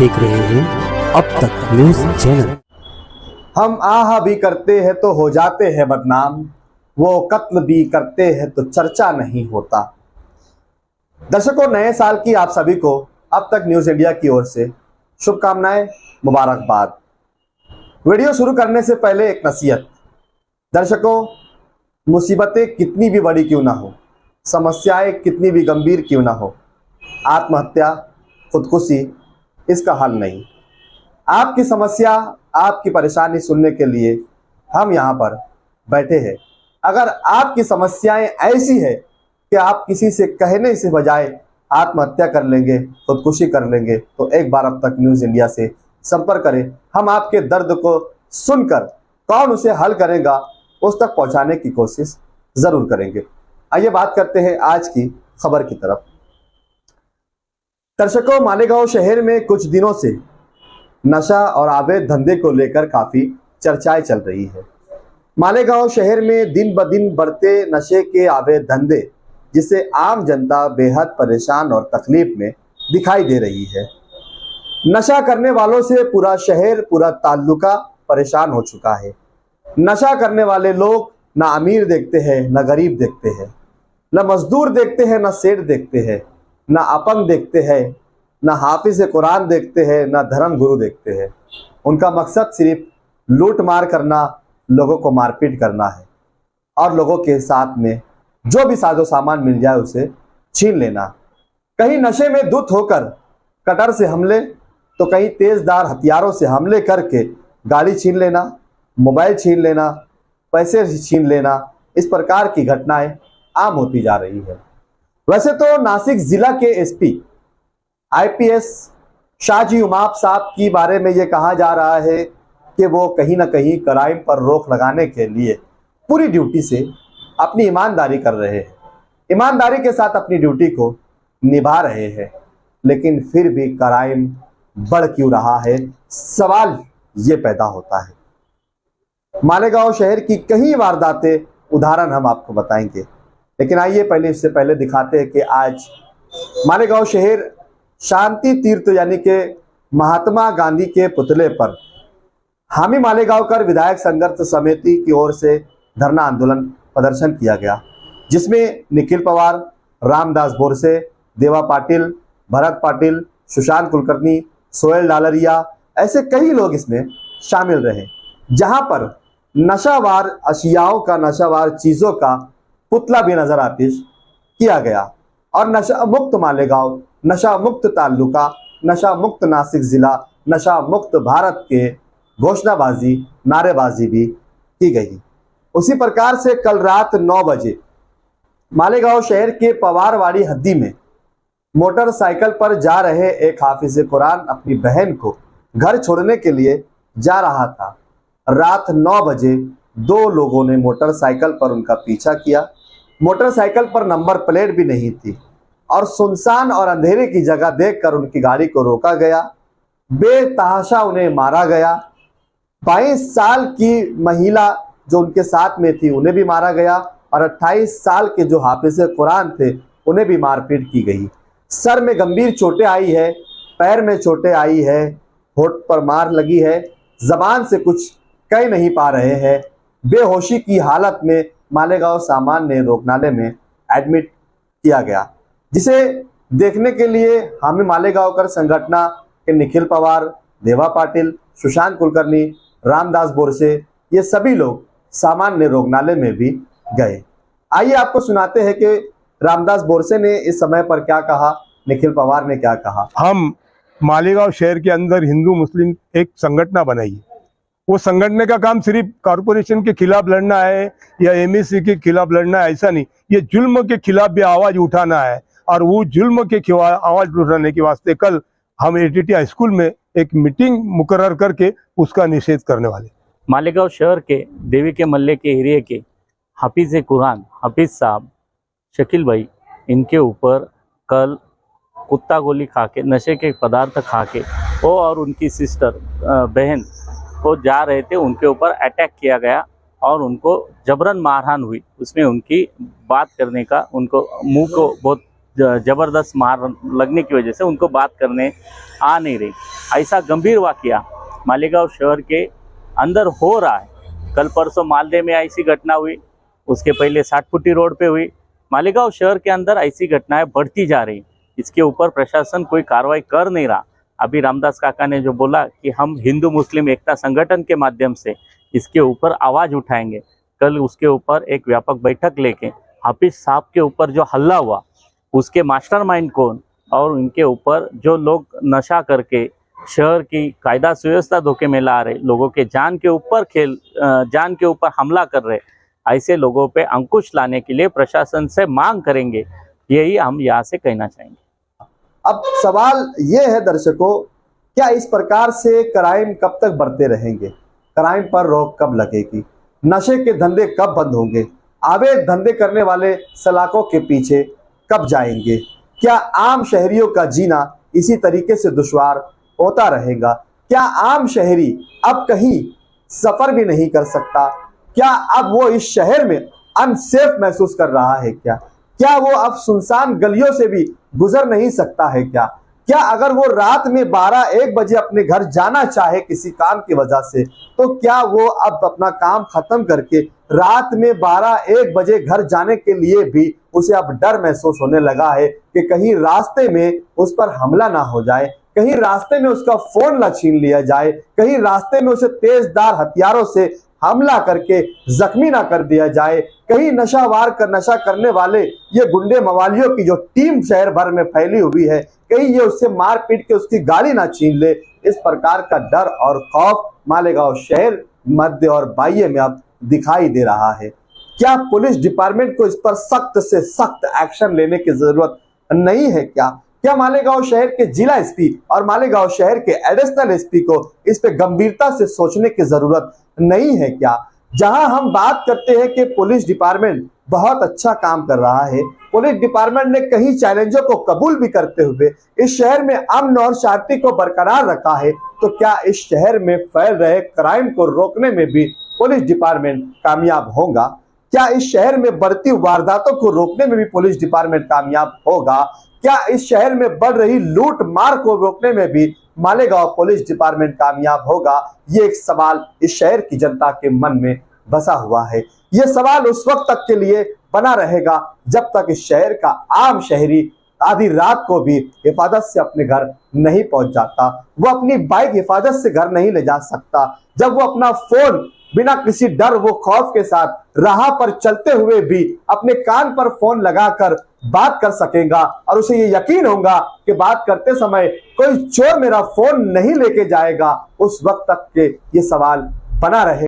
देख रहे हैं अब तक न्यूज चैनल। हम आह भी करते हैं तो हो जाते हैं बदनाम, वो कत्ल भी करते हैं तो चर्चा नहीं होता। दर्शकों, नए साल की आप सभी को अब तक न्यूज इंडिया की ओर से शुभकामनाएं, मुबारकबाद। वीडियो शुरू करने से पहले एक नसीहत। दर्शकों, मुसीबतें कितनी भी बड़ी क्यों ना हो, समस्याएं कितनी भी गंभीर क्यों ना हो, आत्महत्या, खुदकुशी इसका हल नहीं। आपकी समस्या, आपकी परेशानी सुनने के लिए हम यहाँ पर बैठे हैं। अगर आपकी समस्याएं ऐसी है कि आप किसी से कहने से बजाय आत्महत्या कर लेंगे, खुदकुशी कर लेंगे, तो एक बार अब तक न्यूज़ इंडिया से संपर्क करें। हम आपके दर्द को सुनकर कौन उसे हल करेगा उस तक पहुंचाने की कोशिश जरूर करेंगे। आइए बात करते हैं आज की खबर की तरफ। दर्शकों, मालेगांव शहर में कुछ दिनों से नशा और अवैध धंधे को लेकर काफी चर्चाएं चल रही है। मालेगांव शहर में दिन ब दिन बढ़ते नशे के अवैध धंधे, जिससे आम जनता बेहद परेशान और तकलीफ में दिखाई दे रही है। नशा करने वालों से पूरा शहर, पूरा ताल्लुका परेशान हो चुका है। नशा करने वाले लोग ना अमीर देखते हैं, ना गरीब देखते हैं, ना मजदूर देखते हैं, ना सेठ देखते हैं, ना अपंग देखते हैं, ना हाफिज कुरान देखते हैं, ना धर्म गुरु देखते हैं। उनका मकसद सिर्फ लूट मार करना, लोगों को मारपीट करना है और लोगों के साथ में जो भी साजो सामान मिल जाए उसे छीन लेना। कहीं नशे में धुत होकर कटर से हमले, तो कहीं तेजदार हथियारों से हमले करके गाड़ी छीन लेना, मोबाइल छीन लेना, पैसे छीन लेना। इस प्रकार की घटनाएं आम होती जा रही है। वैसे तो नासिक जिला के एसपी आईपीएस शाहजी उमाप साहब की बारे में ये कहा जा रहा है कि वो कहीं ना कहीं क्राइम पर रोक लगाने के लिए पूरी ड्यूटी से अपनी ईमानदारी कर रहे हैं, ईमानदारी के साथ अपनी ड्यूटी को निभा रहे हैं। लेकिन फिर भी क्राइम बढ़ क्यों रहा है, सवाल ये पैदा होता है। मालेगांव शहर की कई वारदातें उदाहरण हम आपको बताएंगे, लेकिन आइए इससे पहले दिखाते हैं कि आज मालेगांव शहर शांति तीर्थ यानी कि महात्मा गांधी के पुतले पर हामी मालेगांवकर विधायक संघर्ष समिति की ओर से धरना आंदोलन प्रदर्शन किया गया, जिसमें निखिल पवार, रामदास बोरसे, देवा पाटिल, भरत पाटिल, सुशांत कुलकर्णी, सोहेल डालरिया, ऐसे कई लोग इसमें शामिल रहे। जहां पर नशावार अशियाओं का, नशावार चीजों का पुतला भी नजर आतिश किया गया और नशा मुक्त मालेगांव, नशा मुक्त ताल्लुका, नशा मुक्त नासिक जिला, नशा मुक्त भारत के घोषणाबाजी, नारेबाजी भी की गई। उसी प्रकार से कल रात 9 बजे मालेगांव शहर के पवारवाड़ी हद्दी में मोटरसाइकिल पर जा रहे एक हाफिज कुरान अपनी बहन को घर छोड़ने के लिए जा रहा था। रात 9 बजे 2 लोगों ने मोटरसाइकिल पर उनका पीछा किया। मोटरसाइकिल पर नंबर प्लेट भी नहीं थी और सुनसान और अंधेरे की जगह देखकर उनकी गाड़ी को रोका गया। बेतहाशा उन्हें मारा गया। 22 साल की महिला जो उनके साथ में थी उन्हें भी मारा गया और 28 साल के जो हाफिज कुरान थे उन्हें भी मारपीट की गई। सर में गंभीर चोटें आई है, पैर में चोटें आई है, होठ पर मार लगी है, जबान से कुछ कह नहीं पा रहे हैं। बेहोशी की हालत में मालेगांव सामान्य रोगनालय में एडमिट किया गया, जिसे देखने के लिए हामी मालेगांवकर संगठना के निखिल पवार, देवा पाटिल, सुशांत कुलकर्णी, रामदास बोरसे, ये सभी लोग सामान्य रोगनालय में भी गए। आइए आपको सुनाते हैं कि रामदास बोरसे ने इस समय पर क्या कहा, निखिल पवार ने क्या कहा। हम मालेगांव शहर के अंदर हिंदू मुस्लिम एक संगठन बनाई। वो संगठन का काम सिर्फ कॉरपोरेशन के खिलाफ लड़ना है या एमएससी के खिलाफ लड़ना है, ऐसा नहीं। ये जुल्म के खिलाफ भी आवाज उठाना है और वो जुल्म के आवाज उठाने के वास्ते कल हम एटीटी हाई स्कूल में एक मीटिंग मुकर्रर करके उसका निषेध करने वाले। मालेगांव शहर के देवी के मल्ले के एरिया के हाफिज कुरान हाफिज साहब शकील भाई, इनके ऊपर कल कुत्ता गोली खा के, नशे के पदार्थ खा के वो और उनकी सिस्टर बहन वो जा रहे थे, उनके ऊपर अटैक किया गया और उनको जबरन मारहान हुई। उसमें उनकी बात करने का, उनको मुंह को बहुत ज़बरदस्त मार लगने की वजह से उनको बात करने आ नहीं रही। ऐसा गंभीर वाकया मालेगांव शहर के अंदर हो रहा है। कल परसों मालदे में ऐसी घटना हुई, उसके पहले 60 फुटी रोड पे हुई। मालेगांव शहर के अंदर ऐसी घटनाएं बढ़ती जा रही, इसके ऊपर प्रशासन कोई कार्रवाई कर नहीं रहा। अभी रामदास काका ने जो बोला कि हम हिंदू मुस्लिम एकता संगठन के माध्यम से इसके ऊपर आवाज़ उठाएंगे, कल उसके ऊपर एक व्यापक बैठक लेके हाफिज साहब के ऊपर जो हल्ला हुआ उसके मास्टरमाइंड कौन और उनके ऊपर जो लोग नशा करके शहर की कायदा सुव्यवस्था धोखे में ला रहे, लोगों के जान के ऊपर हमला कर रहे, ऐसे लोगों पे अंकुश लाने के लिए प्रशासन से मांग करेंगे, यही हम यहाँ से कहना चाहेंगे। अब सवाल ये है दर्शकों, क्या इस प्रकार से क्राइम कब तक बढ़ते रहेंगे? क्राइम पर रोक कब लगेगी? नशे के धंधे कब बंद होंगे? अवैध धंधे करने वाले सलाखों के पीछे कब जाएंगे? क्या आम शहरियों का जीना इसी तरीके से दुश्वार होता रहेगा? क्या आम शहरी अब कहीं सफर भी नहीं कर सकता? क्या अब वो इस शहर में अनसेफ महसूस कर रहा है? क्या वो अब सुनसान गलियों से भी गुजर नहीं सकता है? क्या अगर वो रात में 12-1 बजे अपने घर जाना चाहे किसी काम की वजह से, तो क्या वो अब अपना काम खत्म करके रात में 12-1 बजे घर जाने के लिए भी उसे अब डर महसूस होने लगा है कि कहीं रास्ते में उस पर हमला ना हो जाए, कहीं रास्ते में उसका फोन ना छीन लिया जाए, कहीं रास्ते में उसे तेजधार हथियारों से हमला करके जख्मी ना कर दिया जाए, कहीं नशा करने वाले ये गुंडे मवालियों की जो टीम शहर भर में फैली हुई है, कहीं ये उससे मार पीट के उसकी गाड़ी ना छीन ले। इस प्रकार का डर और खौफ मालेगांव शहर मध्य और बाह्य में अब दिखाई दे रहा है। क्या पुलिस डिपार्टमेंट को इस पर सख्त से सख्त एक्शन लेने की जरूरत नहीं है? क्या मालेगांव शहर के जिला एसपी और मालेगांव शहर के एडिशनल एसपी को इस पे गंभीरता से सोचने की जरूरत नहीं है? जहां हम बात करते हैं कि पुलिस डिपार्टमेंट बहुत अच्छा काम कर रहा है, पुलिस डिपार्टमेंट ने कई चैलेंजों को कबूल भी करते हुए इस शहर में अमन और शांति को बरकरार रखा है, तो क्या इस शहर में फैल रहे क्राइम को रोकने में भी पुलिस डिपार्टमेंट कामयाब होगा? क्या इस शहर में बढ़ती वारदातों को रोकने में भी पुलिस डिपार्टमेंट कामयाब होगा? क्या इस शहर में बढ़ रही लूट मार को रोकने में भी मालेगांव पुलिस डिपार्टमेंट कामयाब होगा? ये एक सवाल इस शहर की जनता के मन में बसा हुआ है। ये सवाल उस वक्त तक के लिए बना रहेगा जब तक इस शहर का आम शहरी आधी रात को भी हिफाजत से अपने घर नहीं पहुंच जाता, वो अपनी बाइक हिफाजत से घर नहीं ले जा सकता, जब वो अपना फोन बिना किसी डर वो खौफ के साथ राह पर चलते हुए भी अपने कान पर फोन लगाकर बात कर सकेगा और उसे ये यकीन होगा कि बात करते समय कोई चोर मेरा फोन नहीं लेके जाएगा, उस वक्त तक के ये सवाल बना रहे।